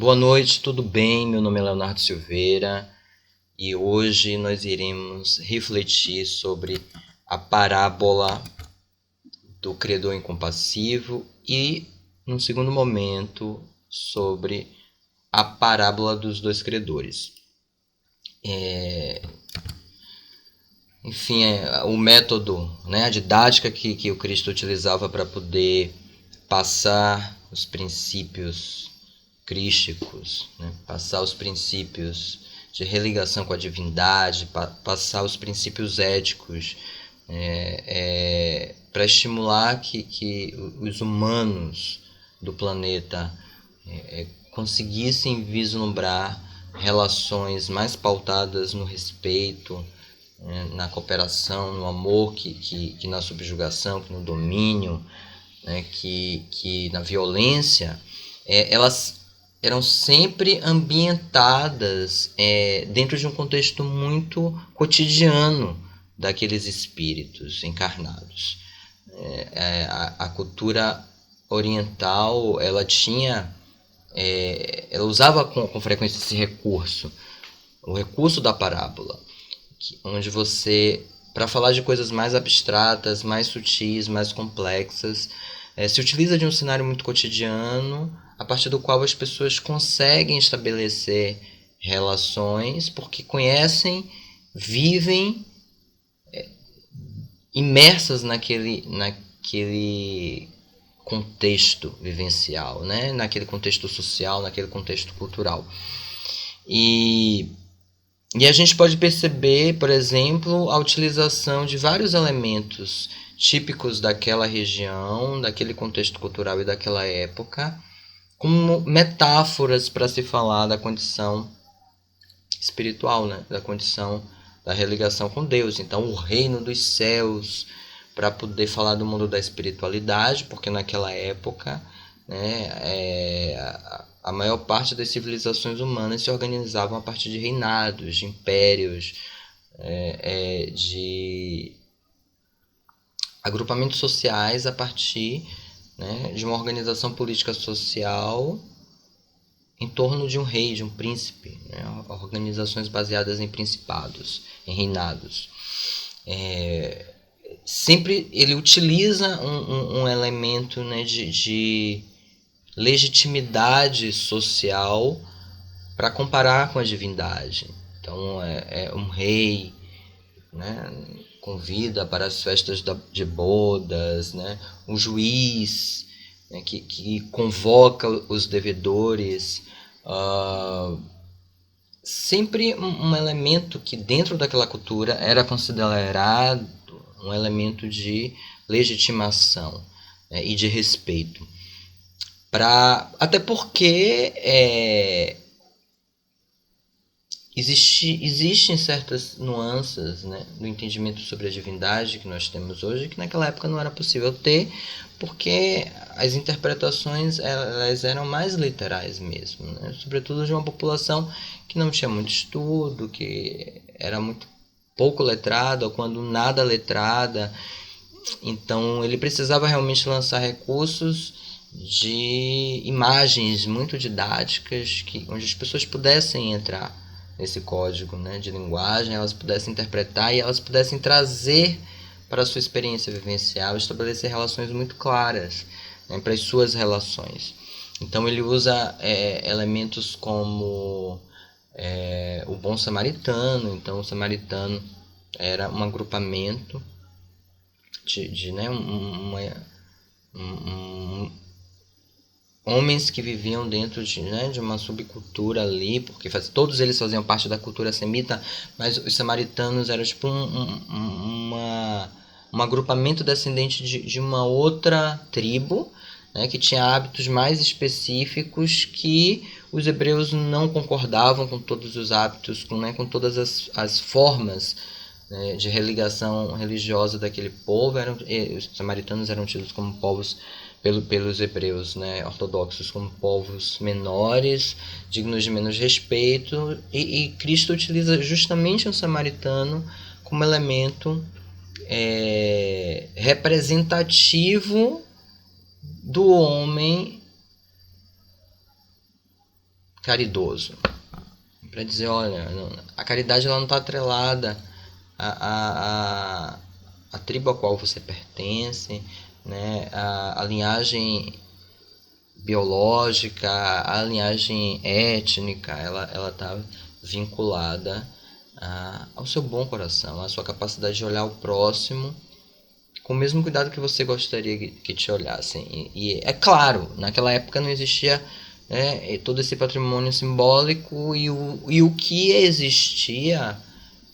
Boa noite, tudo bem? Meu nome é Leonardo Silveira e hoje nós iremos refletir sobre a parábola do credor incompassivo e, num segundo momento, sobre a parábola dos dois credores. Enfim, o método, a didática que o Cristo utilizava para poder passar os princípios crísticos, passar os princípios de religação com a divindade, passar os princípios éticos, para estimular que os humanos do planeta conseguissem vislumbrar relações mais pautadas no respeito, na cooperação, no amor, que na subjugação, que no domínio, que na violência, elas eram sempre ambientadas dentro de um contexto muito cotidiano daqueles espíritos encarnados. A cultura oriental, ela usava com frequência esse recurso, o recurso da parábola, onde você, para falar de coisas mais abstratas, mais sutis, mais complexas, se utiliza de um cenário muito cotidiano, a partir do qual as pessoas conseguem estabelecer relações, porque conhecem, vivem imersas naquele contexto vivencial, naquele contexto social, naquele contexto cultural. E a gente pode perceber, por exemplo, a utilização de vários elementos típicos daquela região, daquele contexto cultural e daquela época, como metáforas para se falar da condição espiritual, da condição da religação com Deus. Então, o reino dos céus, para poder falar do mundo da espiritualidade, porque naquela época a maior parte das civilizações humanas se organizavam a partir de reinados, de impérios, de agrupamentos sociais a partir de uma organização política social em torno de um rei, de um príncipe, organizações baseadas em principados, em reinados. Sempre ele utiliza um elemento de legitimidade social para comparar com a divindade. Então, um rei convida para as festas de bodas, um juiz que convoca os devedores, sempre um elemento que dentro daquela cultura era considerado um elemento de legitimação e de respeito. Até porque existem certas nuances do entendimento sobre a divindade que nós temos hoje, que naquela época não era possível ter, porque as interpretações elas eram mais literais mesmo, sobretudo de uma população que não tinha muito estudo, que era muito pouco letrada, ou quando nada letrada. Então ele precisava realmente lançar recursos de imagens muito didáticas, onde as pessoas pudessem entrar nesse código de linguagem, elas pudessem interpretar e elas pudessem trazer para a sua experiência vivencial, estabelecer relações muito claras para as suas relações. Então ele usa elementos como o bom samaritano. Então o samaritano era um agrupamento de homens que viviam dentro de uma subcultura ali, porque todos eles faziam parte da cultura semita, mas os samaritanos eram tipo um agrupamento descendente de uma outra tribo, que tinha hábitos mais específicos, que os hebreus não concordavam com todos os hábitos, com todas as formas de religação religiosa daquele povo. Os samaritanos eram tidos como povos pelos hebreus ortodoxos como povos menores, dignos de menos respeito, e Cristo utiliza justamente o samaritano como elemento representativo do homem caridoso. Para dizer, olha, a caridade ela não está atrelada à tribo a qual você pertence, né? A linhagem biológica, a linhagem étnica, ela está vinculada ao seu bom coração, à sua capacidade de olhar o próximo com o mesmo cuidado que você gostaria que te olhassem. E é claro, naquela época não existia, né, todo esse patrimônio simbólico e o que existia,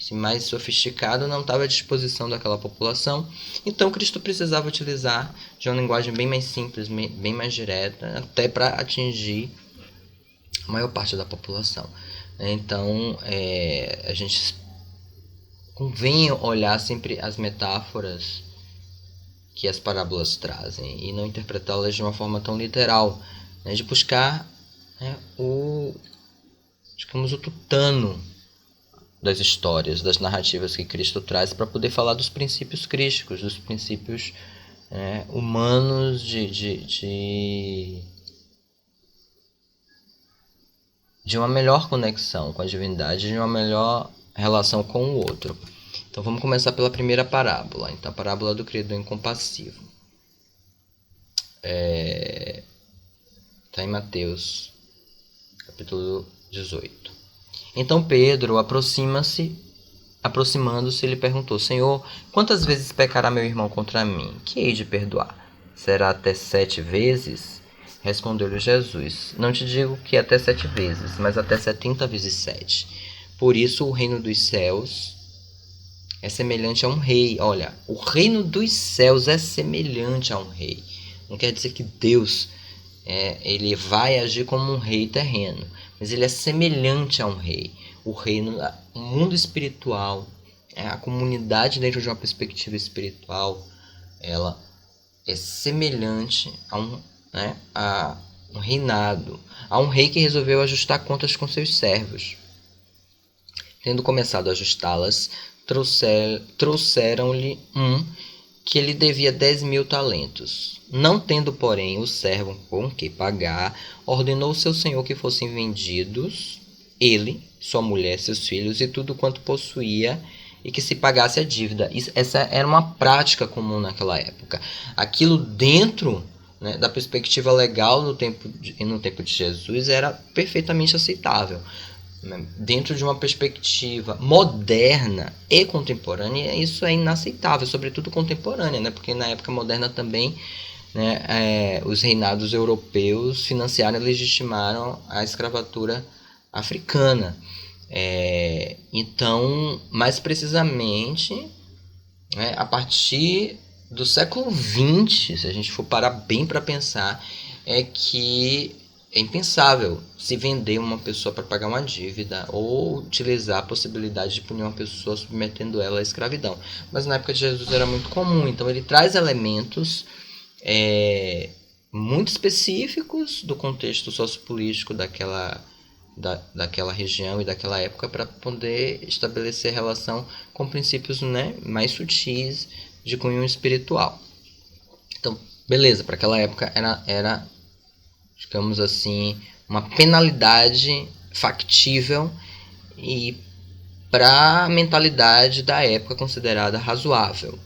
assim, mais sofisticado, não estava à disposição daquela população. Então Cristo precisava utilizar de uma linguagem bem mais simples, bem mais direta, até para atingir a maior parte da população. Então a gente convém olhar sempre as metáforas que as parábolas trazem e não interpretá-las de uma forma tão literal, né, de buscar, né, o tutano das histórias, das narrativas que Cristo traz para poder falar dos princípios crísticos, dos princípios humanos de uma melhor conexão com a divindade, de uma melhor relação com o outro. Então vamos começar pela primeira parábola. Então, a parábola do credor incompassivo. Está em Mateus, capítulo 18. Então Pedro, aproximando-se, lhe perguntou: Senhor, quantas vezes pecará meu irmão contra mim? Que hei de perdoar? Será até 7 vezes? Respondeu-lhe Jesus: Não te digo que até 7 vezes, mas até 70 vezes 7. Por isso o reino dos céus é semelhante a um rei. Olha, o reino dos céus é semelhante a um rei. Não quer dizer que Deus ele vai agir como um rei terreno, mas ele é semelhante a um rei. O reino, o mundo espiritual, a comunidade dentro de uma perspectiva espiritual, ela é semelhante a um reinado, a um rei que resolveu ajustar contas com seus servos. Tendo começado a ajustá-las, trouxeram-lhe um que lhe devia 10.000 talentos. Não tendo, porém, o servo com que pagar, ordenou seu senhor que fossem vendidos, ele, sua mulher, seus filhos e tudo quanto possuía, e que se pagasse a dívida. Essa era uma prática comum naquela época. Aquilo dentro, né, da perspectiva legal no tempo de Jesus era perfeitamente aceitável. Dentro de uma perspectiva moderna e contemporânea, isso é inaceitável, sobretudo contemporânea, né? Porque na época moderna também, né, os reinados europeus financiaram e legitimaram a escravatura africana. Então, mais precisamente, né, a partir do século XX, se a gente for parar bem para pensar, é que é impensável se vender uma pessoa para pagar uma dívida ou utilizar a possibilidade de punir uma pessoa submetendo ela à escravidão. Mas na época de Jesus era muito comum, então ele traz elementos muito específicos do contexto sociopolítico daquela região e daquela época para poder estabelecer relação com princípios, né, mais sutis de cunho espiritual. Então, beleza, para aquela época era, digamos assim, uma penalidade factível e para a mentalidade da época considerada razoável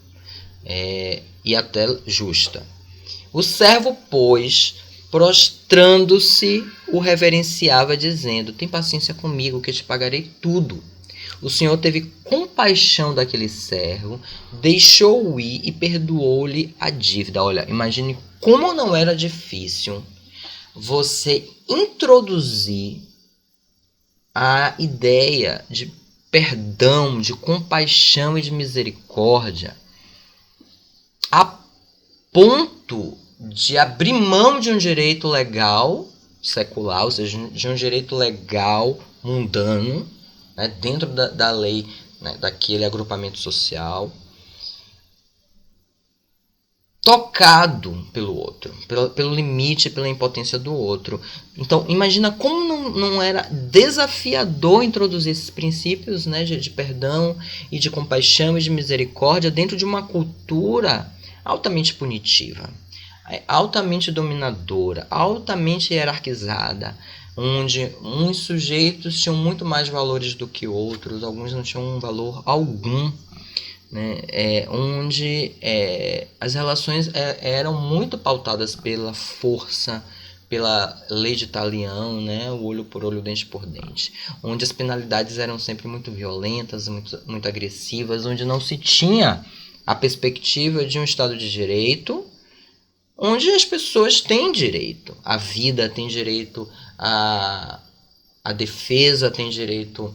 e até justa. O servo, pois, prostrando-se, o reverenciava, dizendo: Tem paciência comigo, que te pagarei tudo. O Senhor teve compaixão daquele servo, deixou-o ir e perdoou-lhe a dívida. Olha, imagine como não era difícil você introduzir a ideia de perdão, de compaixão e de misericórdia a ponto de abrir mão de um direito legal secular, ou seja, de um direito legal mundano, né, dentro da lei, né, daquele agrupamento social, tocado pelo outro, pelo limite, pela impotência do outro. Então, imagina como não era desafiador introduzir esses princípios, né, de perdão e de compaixão e de misericórdia dentro de uma cultura altamente punitiva, altamente dominadora, altamente hierarquizada, onde uns sujeitos tinham muito mais valores do que outros, alguns não tinham um valor algum, né? Onde as relações eram muito pautadas pela força, pela lei de Talião, né? O olho por olho, dente por dente, onde as penalidades eram sempre muito violentas, muito agressivas, onde não se tinha a perspectiva de um Estado de Direito, onde as pessoas têm direito à vida, têm direito à defesa, têm direito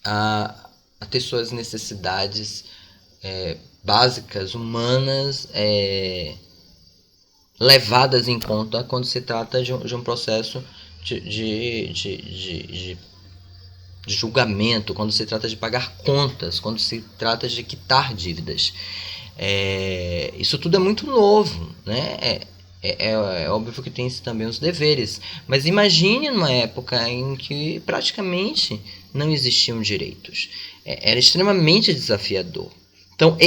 a ter suas necessidades básicas, humanas, levadas em conta quando se trata de um processo de julgamento, quando se trata de pagar contas, quando se trata de quitar dívidas. Isso tudo é muito novo, né? É óbvio que tem também os deveres, mas imagine numa época em que praticamente não existiam direitos. Era extremamente desafiador. Então,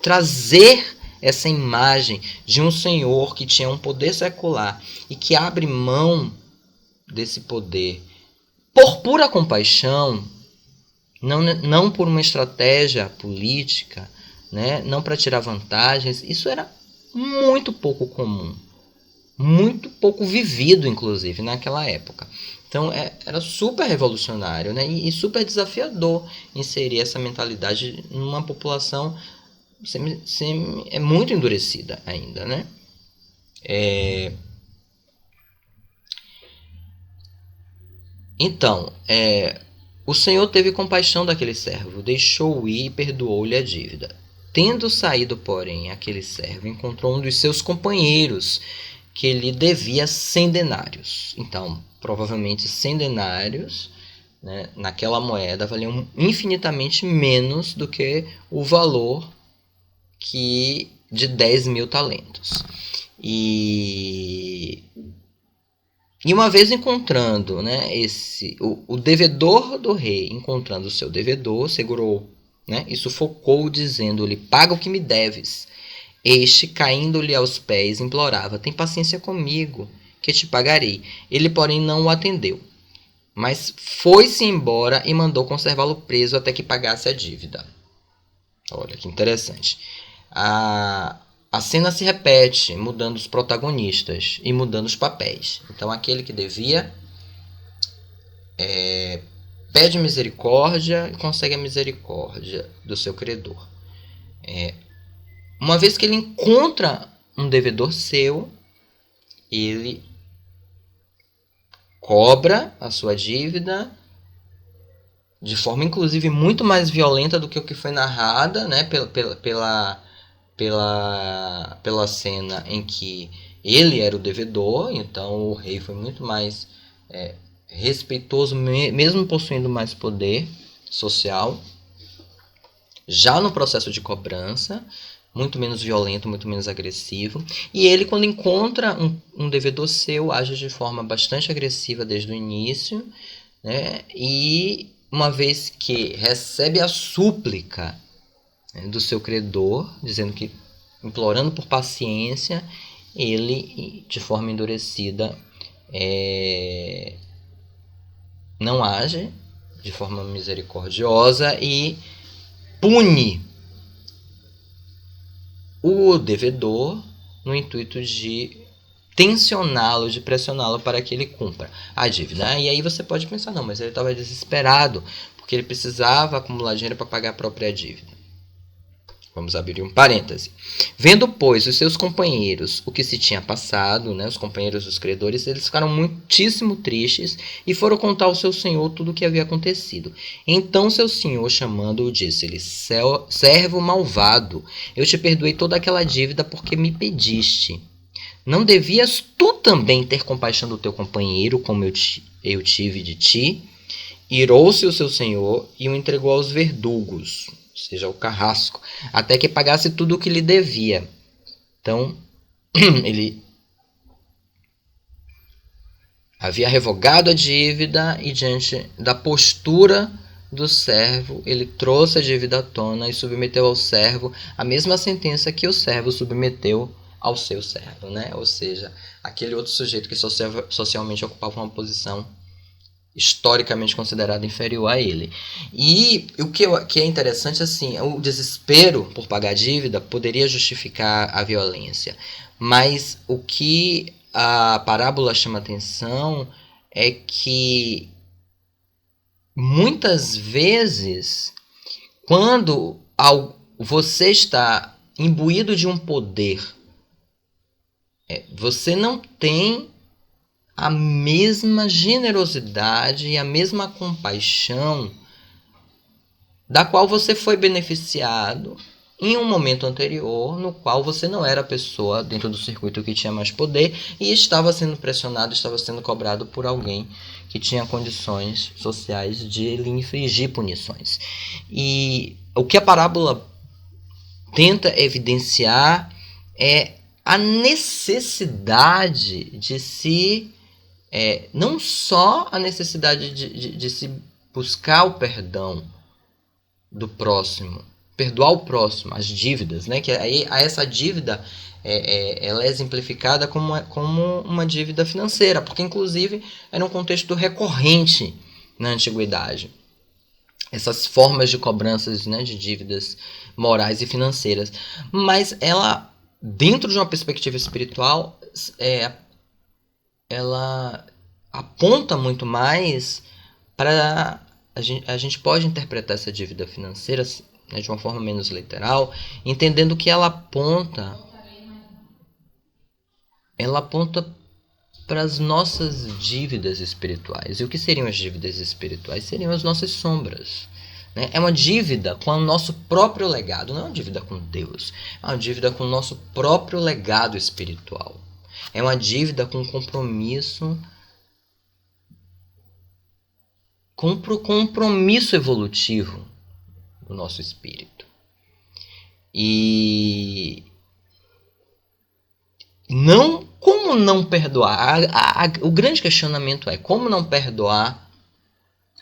trazer essa imagem de um senhor que tinha um poder secular e que abre mão desse poder por pura compaixão, não por uma estratégia política, né? Não para tirar vantagens, isso era muito pouco comum, muito pouco vivido, inclusive, naquela época. Então era super revolucionário, né? E super desafiador inserir essa mentalidade numa população muito endurecida ainda, né? Então, o Senhor teve compaixão daquele servo, deixou-o ir e perdoou-lhe a dívida. Tendo saído, porém, aquele servo encontrou um dos seus companheiros que lhe devia 100 denários. Então, provavelmente 100 denários, né, naquela moeda valiam infinitamente menos do que o valor de 10.000 talentos. E uma vez encontrando, né, o devedor do rei, encontrando o seu devedor, segurou, né, e sufocou, dizendo-lhe: paga o que me deves. Este, caindo-lhe aos pés, implorava: tem paciência comigo, que te pagarei. Ele, porém, não o atendeu, mas foi-se embora e mandou conservá-lo preso até que pagasse a dívida. Olha que interessante. A cena se repete, mudando os protagonistas e mudando os papéis. Então, aquele que devia pede misericórdia e consegue a misericórdia do seu credor. Uma vez que ele encontra um devedor seu, ele cobra a sua dívida de forma, inclusive, muito mais violenta do que o que foi narrada, né, pela cena em que ele era o devedor. Então o rei foi muito mais respeitoso, mesmo possuindo mais poder social. Já no processo de cobrança, muito menos violento, muito menos agressivo. E ele, quando encontra um devedor seu, age de forma bastante agressiva desde o início, né? E uma vez que recebe a súplica do seu credor, dizendo que, implorando por paciência, ele, de forma endurecida, não age de forma misericordiosa e pune o devedor no intuito de tensioná-lo, de pressioná-lo para que ele cumpra a dívida. E aí você pode pensar: não, mas ele estava desesperado porque ele precisava acumular dinheiro para pagar a própria dívida. Vamos abrir um parêntese. Vendo, pois, os seus companheiros o que se tinha passado, né, os companheiros dos credores, eles ficaram muitíssimo tristes e foram contar ao seu senhor tudo o que havia acontecido. Então seu senhor, chamando-o, disse-lhe: servo malvado, eu te perdoei toda aquela dívida porque me pediste. Não devias tu também ter compaixão do teu companheiro, como eu tive de ti? Irou-se o seu senhor e o entregou aos verdugos, ou seja, ao carrasco, até que pagasse tudo o que lhe devia. Então, ele havia revogado a dívida e, diante da postura do servo, ele trouxe a dívida à tona e submeteu ao servo a mesma sentença que o servo submeteu ao seu servo, né? Ou seja, aquele outro sujeito que socialmente ocupava uma posição historicamente considerada inferior a ele. E o que é interessante, assim, o desespero por pagar dívida poderia justificar a violência, mas o que a parábola chama atenção é que muitas vezes, quando você está imbuído de um poder, você não tem a mesma generosidade e a mesma compaixão da qual você foi beneficiado em um momento anterior, no qual você não era a pessoa dentro do circuito que tinha mais poder e estava sendo pressionado, estava sendo cobrado por alguém que tinha condições sociais de lhe infligir punições. E o que a parábola tenta evidenciar é a necessidade de se... não só a necessidade de se buscar o perdão do próximo, perdoar o próximo, as dívidas, né? Que aí essa dívida ela é exemplificada como uma dívida financeira, porque inclusive era um contexto recorrente na antiguidade. Essas formas de cobranças, né, de dívidas morais e financeiras. Mas ela, dentro de uma perspectiva espiritual, ela aponta muito mais para... A gente pode interpretar essa dívida financeira, né, de uma forma menos literal, entendendo que ela aponta para as nossas dívidas espirituais. E o que seriam as dívidas espirituais? Seriam as nossas sombras. Né? É uma dívida com o nosso próprio legado, não é uma dívida com Deus, é uma dívida com o nosso próprio legado espiritual. É uma dívida com compromisso evolutivo do nosso espírito. E como não perdoar? O grande questionamento é como não perdoar,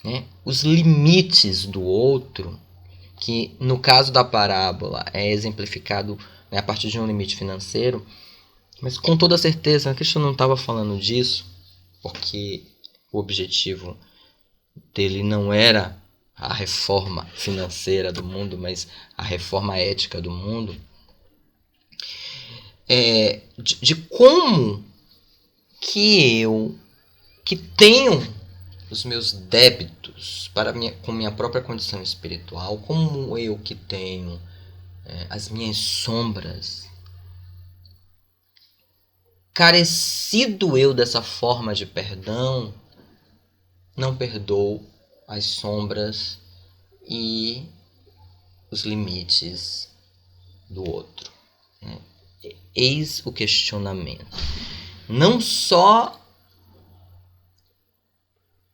né, os limites do outro, que no caso da parábola é exemplificado, né, a partir de um limite financeiro, mas com toda certeza, a Cristo não estava falando disso, porque o objetivo dele não era a reforma financeira do mundo, mas a reforma ética do mundo. De como que eu, que tenho os meus débitos com minha própria condição espiritual, como eu que tenho as minhas sombras, carecido eu dessa forma de perdão, não perdoo as sombras e os limites do outro. Eis o questionamento. Não só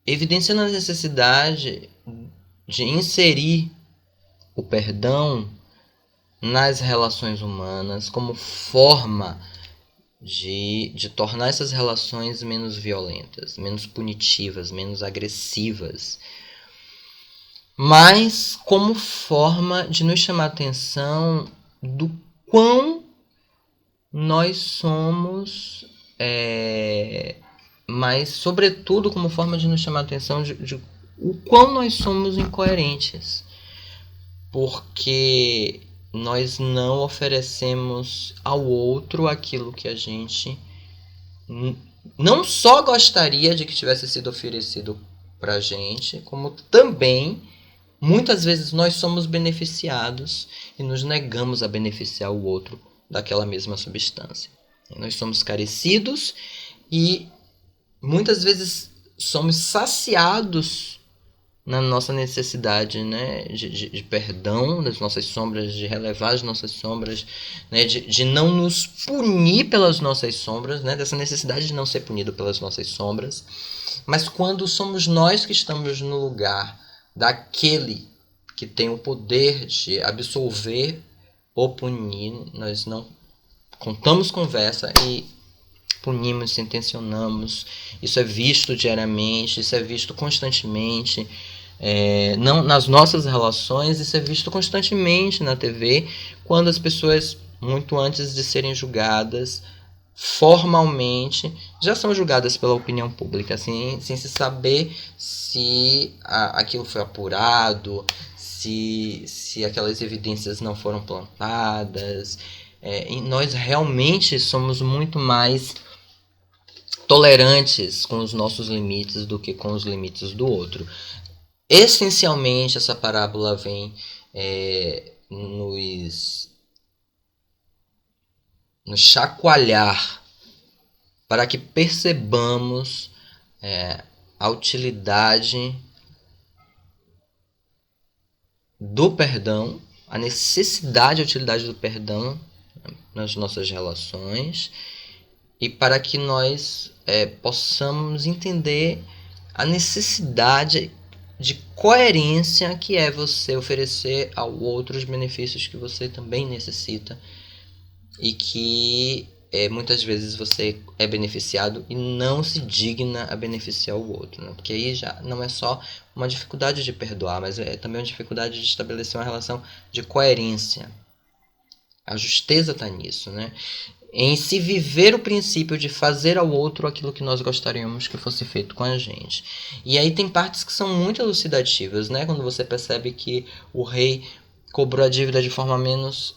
evidenciando a necessidade de inserir o perdão nas relações humanas como forma de tornar essas relações menos violentas, menos punitivas, menos agressivas, mas como forma de nos chamar a atenção do quão nós somos, mas sobretudo como forma de nos chamar a atenção de o quão nós somos incoerentes, porque nós não oferecemos ao outro aquilo que a gente não só gostaria de que tivesse sido oferecido pra gente, como também muitas vezes nós somos beneficiados e nos negamos a beneficiar o outro daquela mesma substância. Nós somos carecidos e muitas vezes somos saciados na nossa necessidade, né, de perdão das nossas sombras, de relevar as nossas sombras, né, de não nos punir pelas nossas sombras, né, dessa necessidade de não ser punido pelas nossas sombras. Mas quando somos nós que estamos no lugar daquele que tem o poder de absolver ou punir, nós não contamos conversa e punimos, sentencionamos. Isso é visto diariamente, isso é visto constantemente, não nas nossas relações, isso é visto constantemente na TV, quando as pessoas muito antes de serem julgadas formalmente, já são julgadas pela opinião pública, sem se saber se aquilo foi apurado, se aquelas evidências não foram plantadas. E nós realmente somos muito mais tolerantes com os nossos limites do que com os limites do outro. Essencialmente, essa parábola vem nos chacoalhar para que percebamos a utilidade do perdão, a necessidade e a utilidade do perdão nas nossas relações, e para que nós possamos entender a necessidade de coerência que é você oferecer ao outro os benefícios que você também necessita, e que muitas vezes você é beneficiado e não se digna a beneficiar o outro, né? Porque aí já não é só uma dificuldade de perdoar, mas é também uma dificuldade de estabelecer uma relação de coerência. A justeza está nisso, né? Em se viver o princípio de fazer ao outro aquilo que nós gostaríamos que fosse feito com a gente. E aí tem partes que são muito elucidativas, né? Quando você percebe que o rei cobrou a dívida de forma menos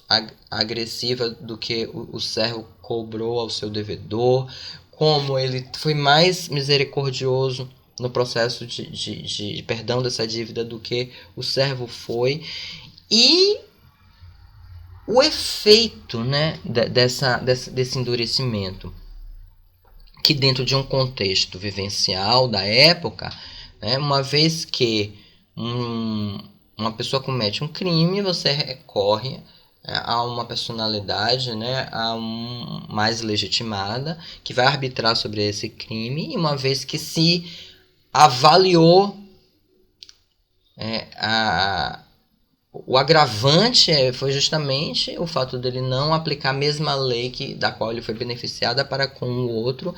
agressiva do que o servo cobrou ao seu devedor, como ele foi mais misericordioso no processo de perdão dessa dívida do que o servo foi. E o efeito, né, desse endurecimento, que dentro de um contexto vivencial da época, né, uma vez que uma pessoa comete um crime, você recorre a uma personalidade, né, mais legitimada, que vai arbitrar sobre esse crime, e uma vez que se avaliou o agravante foi justamente o fato dele não aplicar a mesma lei da qual ele foi beneficiado para com o outro.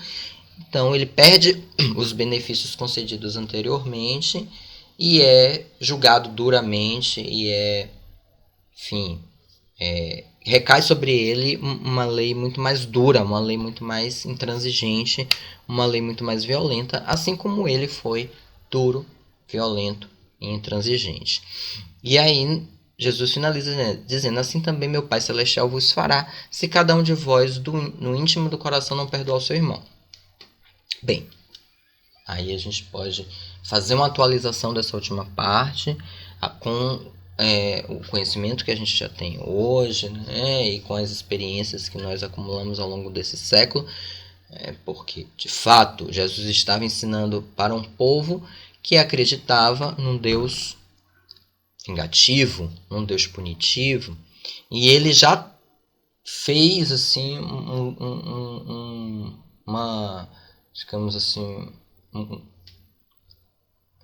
Então ele perde os benefícios concedidos anteriormente e é julgado duramente e recai sobre ele uma lei muito mais dura, uma lei muito mais intransigente, uma lei muito mais violenta, assim como ele foi duro, violento e intransigente. E aí Jesus finaliza, né, dizendo: assim também meu Pai Celestial vos fará, se cada um de vós no íntimo do coração não perdoar o seu irmão. Bem, aí a gente pode fazer uma atualização dessa última parte com o conhecimento que a gente já tem hoje, né, e com as experiências que nós acumulamos ao longo desse século, porque de fato Jesus estava ensinando para um povo que acreditava num Deus vingativo, num Deus punitivo, e ele já fez assim digamos assim,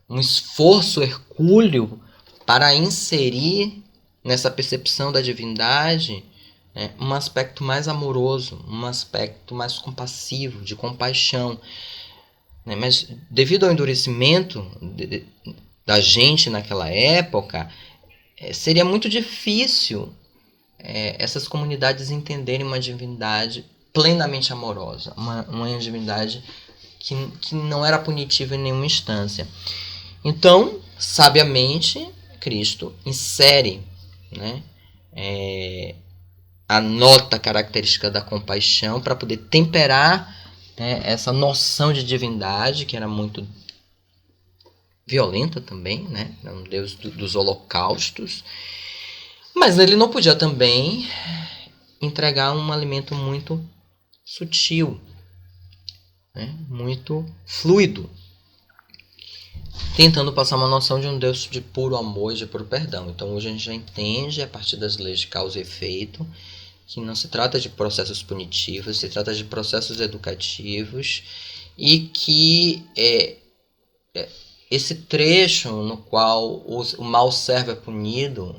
um esforço hercúleo para inserir nessa percepção da divindade um aspecto mais amoroso, um aspecto mais compassivo, de compaixão. Mas devido ao endurecimento da gente naquela época, seria muito difícil essas comunidades entenderem uma divindade plenamente amorosa, uma divindade que não era punitiva em nenhuma instância. Então, sabiamente, Cristo insere, né, a nota característica da compaixão para poder temperar essa noção de divindade que era muito violenta também, né? Um Deus dos holocaustos. Mas ele não podia também entregar um alimento muito sutil, né? Muito fluido, tentando passar uma noção de um Deus de puro amor e de puro perdão. Então hoje a gente já entende, a partir das leis de causa e efeito, que não se trata de processos punitivos, se trata de processos educativos, e que esse trecho no qual o mal servo é punido,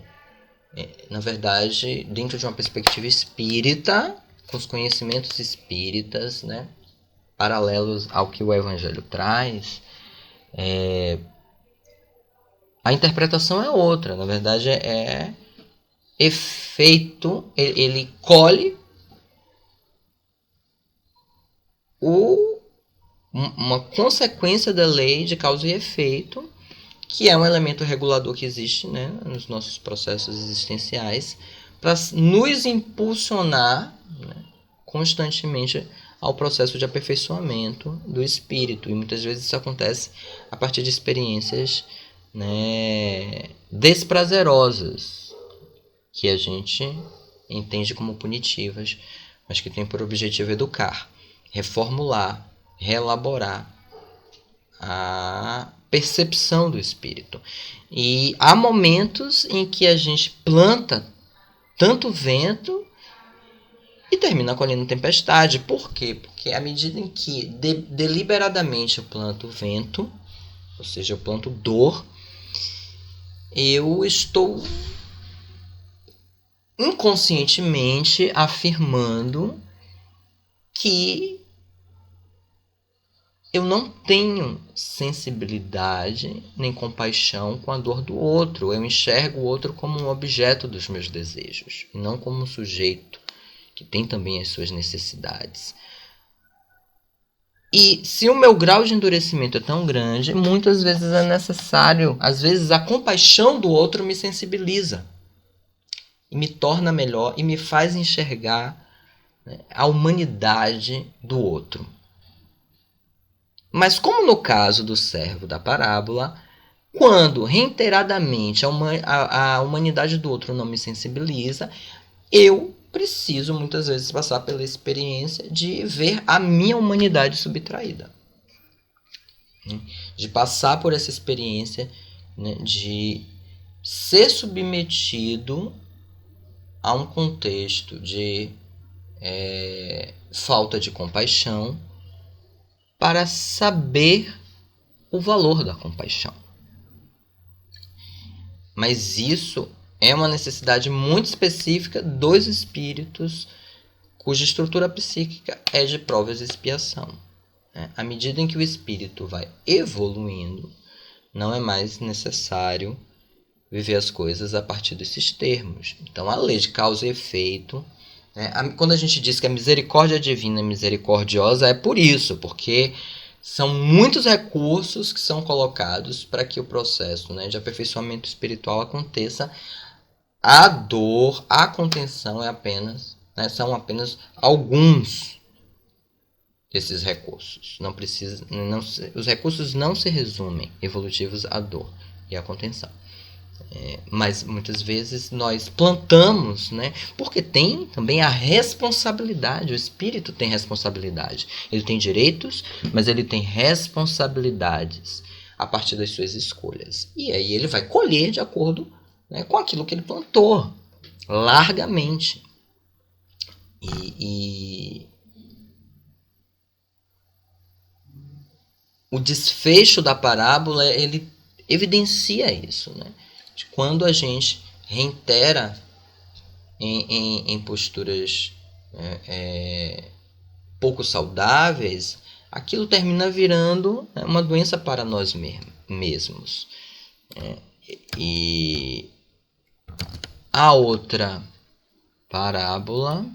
na verdade, dentro de uma perspectiva espírita, com os conhecimentos espíritas, né, paralelos ao que o Evangelho traz, a interpretação é outra. Na verdade, efeito, ele colhe uma consequência da lei de causa e efeito, que é um elemento regulador que existe, né, nos nossos processos existenciais, para nos impulsionar, né, constantemente ao processo de aperfeiçoamento do espírito. E muitas vezes isso acontece a partir de experiências, né, desprazerosas, que a gente entende como punitivas, mas que tem por objetivo educar, reformular, reelaborar a percepção do espírito. E há momentos em que a gente planta tanto vento e termina colhendo tempestade. Por quê? Porque à medida em que deliberadamente eu planto vento, ou seja, eu planto dor, eu estou inconscientemente afirmando que eu não tenho sensibilidade nem compaixão com a dor do outro. Eu enxergo o outro como um objeto dos meus desejos, e não como um sujeito que tem também as suas necessidades. E se o meu grau de endurecimento é tão grande, muitas vezes é necessário, às vezes a compaixão do outro me sensibiliza e me torna melhor e me faz enxergar, né, a humanidade do outro. Mas como no caso do servo da parábola, quando reiteradamente a humanidade do outro não me sensibiliza, eu preciso muitas vezes passar pela experiência de ver a minha humanidade subtraída. De passar por essa experiência, né, de ser submetido a um contexto de falta de compaixão para saber o valor da compaixão. Mas isso é uma necessidade muito específica dos espíritos cuja estrutura psíquica é de provas e expiação. À medida em que o espírito vai evoluindo, não é mais necessário viver as coisas a partir desses termos. Então, a lei de causa e efeito, né? Quando a gente diz que a misericórdia divina é misericordiosa, é por isso, porque são muitos recursos que são colocados para que o processo, né, de aperfeiçoamento espiritual aconteça. A dor, a contenção são apenas alguns desses recursos. Os recursos não se resumem evolutivos à dor e à contenção. Mas muitas vezes nós plantamos, né? Porque tem também a responsabilidade. O espírito tem responsabilidade. Ele tem direitos, mas ele tem responsabilidades a partir das suas escolhas. E aí ele vai colher de acordo, né, com aquilo que ele plantou, largamente. E o desfecho da parábola, ele evidencia isso, né? De quando a gente reitera em posturas pouco saudáveis, aquilo termina virando, né, uma doença para nós mesmos. E a outra parábola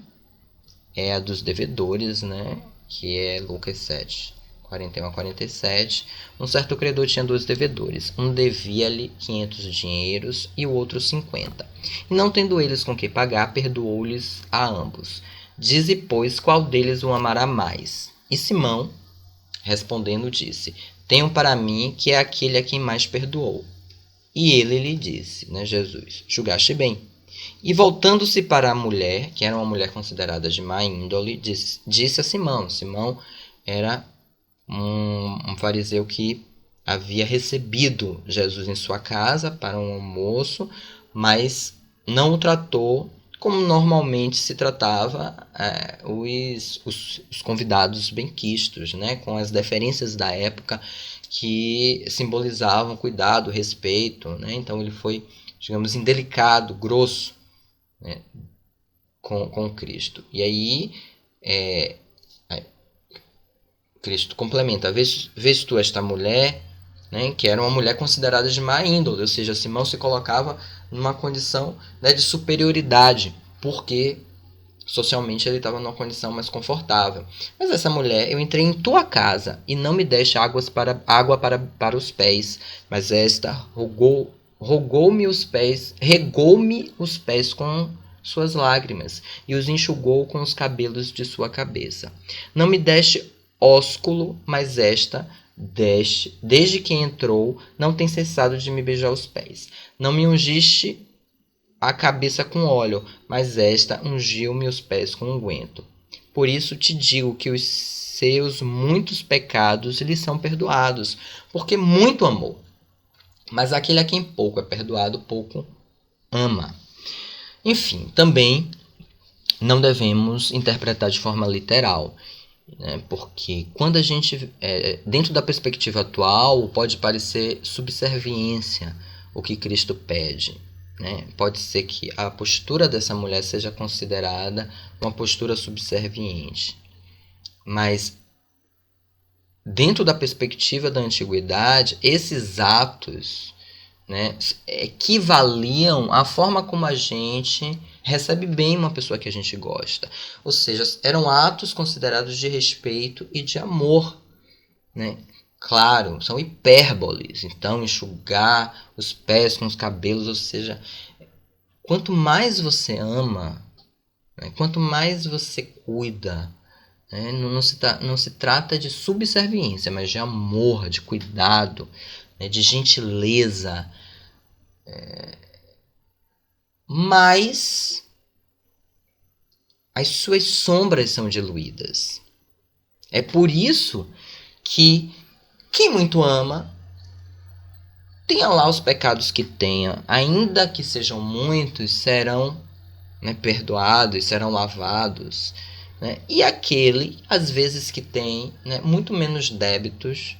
é a dos devedores, né? Que é Lucas 7, 41 a 47. Um certo credor tinha 2 devedores. Um devia-lhe 500 dinheiros e o outro 50. E não tendo eles com que pagar, perdoou-lhes a ambos. Dize, pois, qual deles o amará mais? E Simão, respondendo, disse: Tenho para mim que é aquele a quem mais perdoou. E ele lhe disse, né, Jesus: Julgaste bem. E voltando-se para a mulher, que era uma mulher considerada de má índole, disse a Simão. Simão era um fariseu que havia recebido Jesus em sua casa para um almoço, mas não o tratou como normalmente se tratava os convidados benquistos, né, com as deferências da época que simbolizavam cuidado, respeito, né? Então ele foi, digamos, indelicado, grosso, né, com Cristo. E aí Cristo complementa: vês tu esta mulher, né, que era uma mulher considerada de má índole, ou seja, Simão se colocava numa condição, né, de superioridade, porque socialmente ele estava numa condição mais confortável. Mas essa mulher, eu entrei em tua casa e não me deste água para os pés, mas esta regou-me os pés com suas lágrimas e os enxugou com os cabelos de sua cabeça. Não me deste ósculo, mas esta, desde que entrou, não tem cessado de me beijar os pés. Não me ungiste a cabeça com óleo, mas esta ungiu-me os pés com unguento. Por isso te digo que os seus muitos pecados lhe são perdoados, porque muito amou. Mas aquele a quem pouco é perdoado, pouco ama. Enfim, também não devemos interpretar de forma literal, né? Porque quando a gente, dentro da perspectiva atual, pode parecer subserviência o que Cristo pede, né? Pode ser que a postura dessa mulher seja considerada uma postura subserviente. Mas, dentro da perspectiva da antiguidade, esses atos, né, equivaliam à forma como a gente recebe bem uma pessoa que a gente gosta. Ou seja, eram atos considerados de respeito e de amor, né? Claro, são hipérboles. Então, enxugar os pés com os cabelos, ou seja, quanto mais você ama, né, quanto mais você cuida, né, não se trata de subserviência, mas de amor, de cuidado, né, de gentileza. Mas as suas sombras são diluídas. É por isso que quem muito ama, tenha lá os pecados que tenha, ainda que sejam muitos, serão, né, perdoados, serão lavados. Né? E aquele, às vezes, que tem, né, muito menos débitos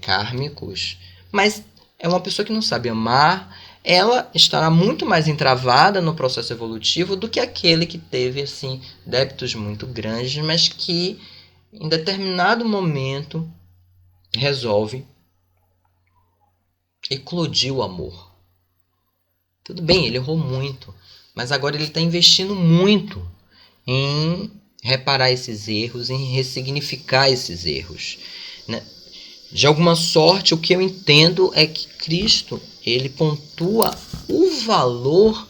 kármicos, mas é uma pessoa que não sabe amar, ela estará muito mais entravada no processo evolutivo do que aquele que teve assim débitos muito grandes, mas que em determinado momento resolve eclodir o amor. Tudo bem, ele errou muito, mas agora ele está investindo muito em reparar esses erros, em ressignificar esses erros, né? De alguma sorte, o que eu entendo é que Cristo, ele pontua o valor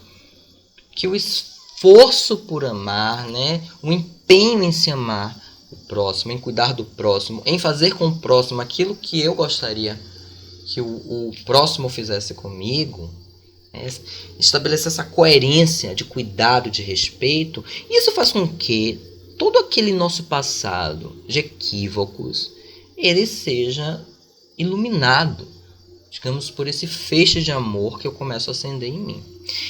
que o esforço por amar, né, o empenho em se amar o próximo, em cuidar do próximo, em fazer com o próximo aquilo que eu gostaria que o próximo fizesse comigo, né, estabelecer essa coerência de cuidado, de respeito. Isso faz com que todo aquele nosso passado de equívocos ele seja iluminado, digamos, por esse feixe de amor que eu começo a acender em mim.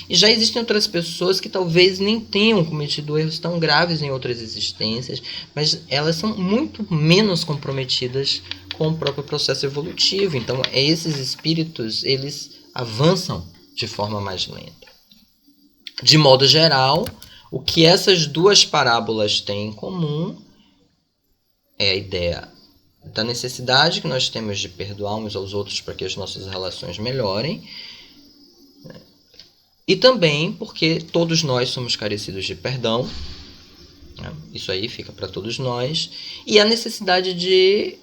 E já existem outras pessoas que talvez nem tenham cometido erros tão graves em outras existências, mas elas são muito menos comprometidas com o próprio processo evolutivo. Então, esses espíritos, eles avançam de forma mais lenta. De modo geral, o que essas duas parábolas têm em comum é a ideia da necessidade que nós temos de perdoar uns aos outros para que as nossas relações melhorem, e também porque todos nós somos carecidos de perdão, né? Isso aí fica para todos nós, e a necessidade de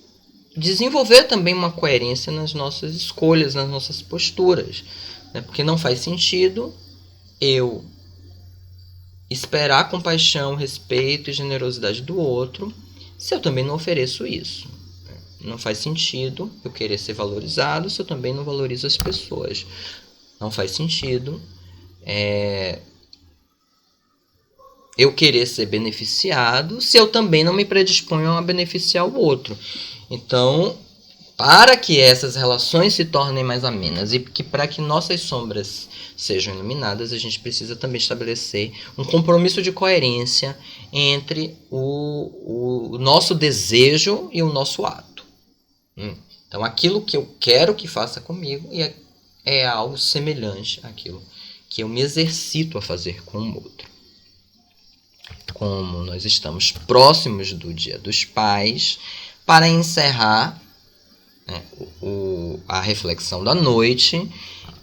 desenvolver também uma coerência nas nossas escolhas, nas nossas posturas, né? Porque não faz sentido eu esperar compaixão, respeito e generosidade do outro se eu também não ofereço isso. Não faz sentido eu querer ser valorizado se eu também não valorizo as pessoas. Não faz sentido eu querer ser beneficiado se eu também não me predisponho a beneficiar o outro. Então, para que essas relações se tornem mais amenas e que para que nossas sombras sejam iluminadas, a gente precisa também estabelecer um compromisso de coerência entre o nosso desejo e o nosso ato. Então, aquilo que eu quero que faça comigo é algo semelhante àquilo que eu me exercito a fazer com o outro. Como nós estamos próximos do Dia dos Pais, para encerrar, né, a reflexão da noite,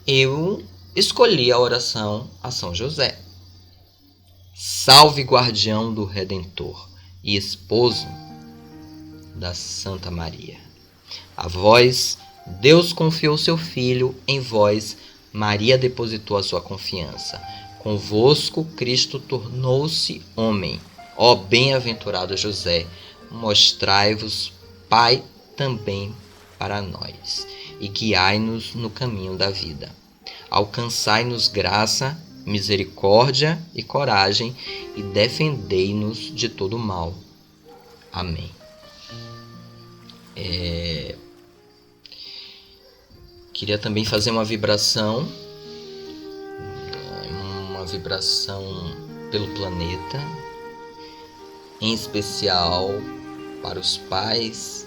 eu escolhi a oração a São José. Salve, guardião do Redentor e esposo da Santa Maria. A vós, Deus confiou seu Filho, em vós, Maria depositou a sua confiança. Convosco, Cristo tornou-se homem. Ó bem-aventurado José, mostrai-vos Pai também para nós, e guiai-nos no caminho da vida. Alcançai-nos graça, misericórdia e coragem, e defendei-nos de todo mal. Amém. Queria também fazer uma vibração pelo planeta, em especial para os pais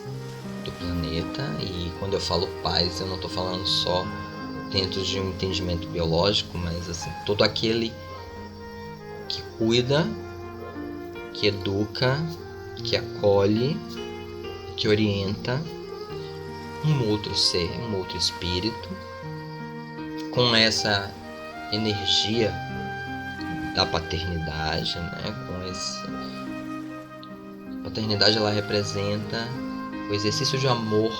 do planeta. E quando eu falo pais, eu não estou falando só dentro de um entendimento biológico, mas assim, todo aquele que cuida, que educa, que acolhe, que orienta um outro ser, um outro espírito, com essa energia da paternidade, né? A paternidade, ela representa o exercício de amor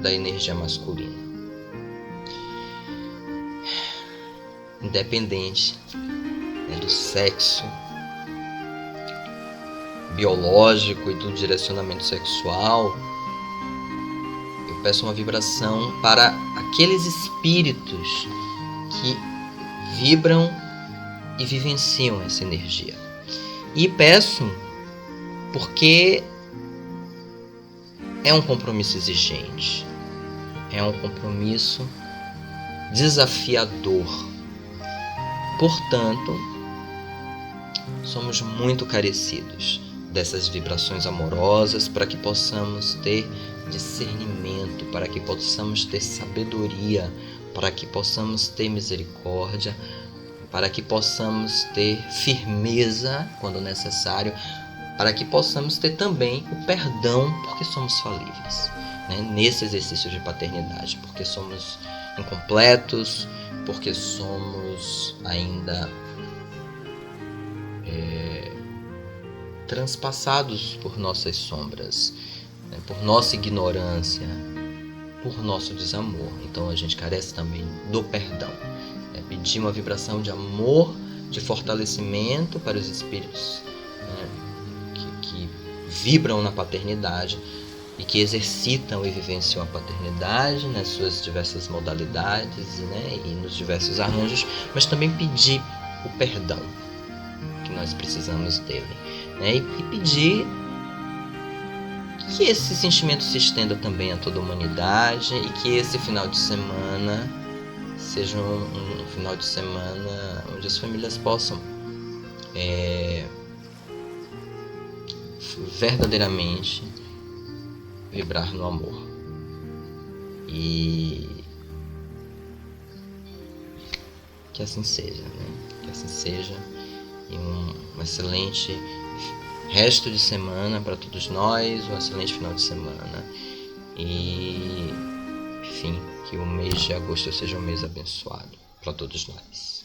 da energia masculina, independente, né, do sexo biológico e do direcionamento sexual. Eu peço uma vibração para aqueles espíritos que vibram e vivenciam essa energia. E peço porque é um compromisso exigente, é um compromisso desafiador. Portanto, somos muito carecidos dessas vibrações amorosas para que possamos ter discernimento, para que possamos ter sabedoria, para que possamos ter misericórdia, para que possamos ter firmeza quando necessário, para que possamos ter também o perdão, porque somos falíveis, né? Nesse exercício de paternidade, porque somos incompletos, porque somos ainda transpassados por nossas sombras, né? Por nossa ignorância, por nosso desamor. Então a gente carece também do perdão. Pedir uma vibração de amor, de fortalecimento para os espíritos, né, que vibram na paternidade e que exercitam e vivenciam a paternidade nas suas diversas modalidades, né, e nos diversos arranjos, mas também pedir o perdão que nós precisamos dele, né, e pedir que esse sentimento se estenda também a toda a humanidade e que esse final de semana seja um final de semana onde as famílias possam verdadeiramente vibrar no amor. E que assim seja, né? Que assim seja. E um excelente resto de semana para todos nós, um excelente final de semana. E, enfim, que o mês de agosto seja um mês abençoado para todos nós.